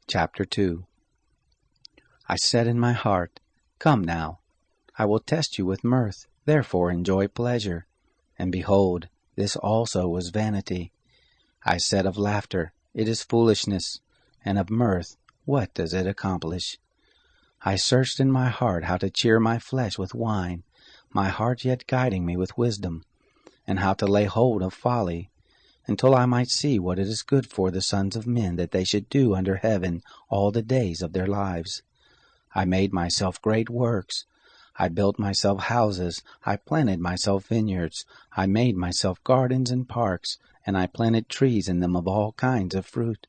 Chapter 2. I said in my heart, Come now, I will test you with mirth, therefore enjoy pleasure. And behold, this also was vanity. I said of laughter, It is foolishness, and of mirth, what does it accomplish? I searched in my heart how to cheer my flesh with wine, my heart yet guiding me with wisdom, and how to lay hold of folly, until I might see what it is good for the sons of men that they should do under heaven all the days of their lives. I made myself great works. I built myself houses. I planted myself vineyards. I made myself gardens and parks, and I planted trees in them of all kinds of fruit.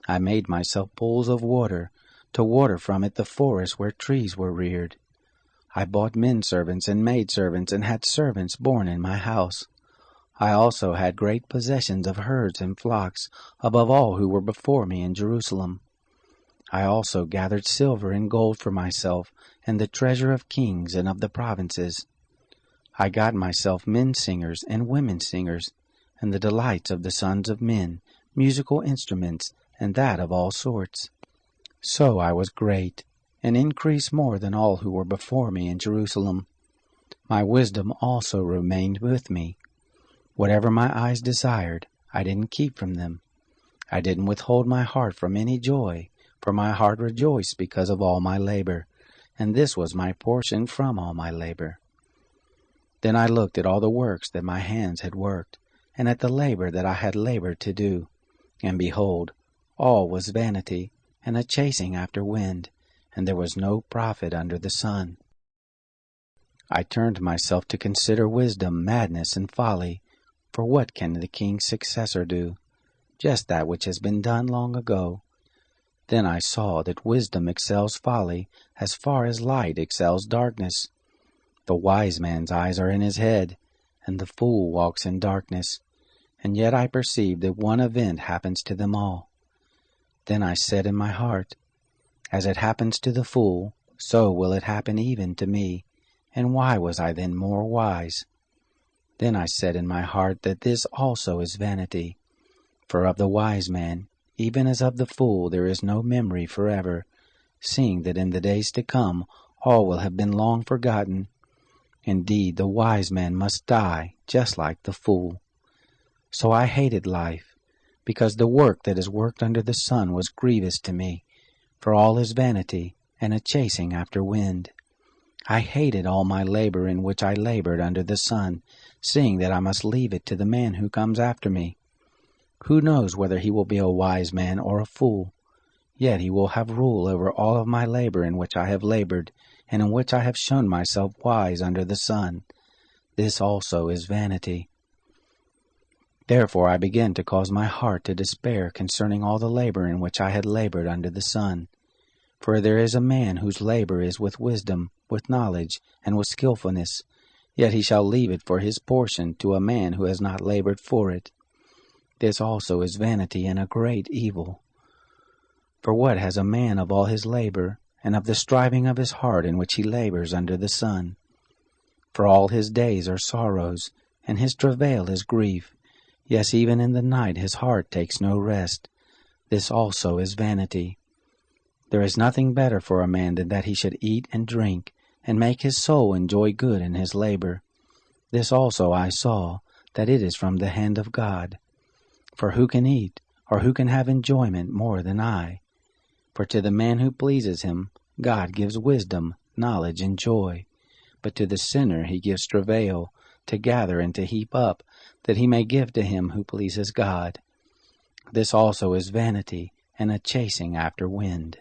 I made myself pools of water, to water from it the forest where trees were reared. I bought men servants and maidservants, and had servants born in my house. I also had great possessions of herds and flocks, above all who were before me in Jerusalem. I also gathered silver and gold for myself, and the treasure of kings and of the provinces. I got myself men singers and women singers, and the delights of the sons of men, musical instruments, and that of all sorts. So I was great, and increased more than all who were before me in Jerusalem. My wisdom also remained with me. Whatever my eyes desired, I didn't keep from them. I didn't withhold my heart from any joy, for my heart rejoiced because of all my labor, and this was my portion from all my labor. Then I looked at all the works that my hands had worked, and at the labor that I had labored to do, and behold, all was vanity, and a chasing after wind, and there was no profit under the sun. I turned myself to consider wisdom, madness, and folly. For what can the king's successor do? Just that which has been done long ago. Then I saw that wisdom excels folly as far as light excels darkness. The wise man's eyes are in his head, and the fool walks in darkness. And yet I perceive that one event happens to them all. Then I said in my heart, As it happens to the fool, so will it happen even to me. And why was I then more wise? Then I said in my heart that this also is vanity. For of the wise man, even as of the fool, there is no memory forever, seeing that in the days to come all will have been long forgotten. Indeed, the wise man must die, just like the fool. So I hated life, because the work that is worked under the sun was grievous to me, for all is vanity, and a chasing after wind. I hated all my labor in which I labored under the sun, seeing that I must leave it to the man who comes after me. Who knows whether he will be a wise man or a fool? Yet he will have rule over all of my labor in which I have labored, and in which I have shown myself wise under the sun. This also is vanity. Therefore I began to cause my heart to despair concerning all the labor in which I had labored under the sun. For there is a man whose labor is with wisdom, with knowledge, and with skillfulness, yet he shall leave it for his portion to a man who has not labored for it. This also is vanity and a great evil. For what has a man of all his labor, and of the striving of his heart in which he labors under the sun? For all his days are sorrows, and his travail is grief. Yes, even in the night his heart takes no rest. This also is vanity. There is nothing better for a man than that he should eat and drink, and make his soul enjoy good in his labor. This also I saw, that it is from the hand of God. For who can eat, or who can have enjoyment more than I? For to the man who pleases him, God gives wisdom, knowledge, and joy. But to the sinner he gives travail, to gather and to heap up, that he may give to him who pleases God. This also is vanity, and a chasing after wind.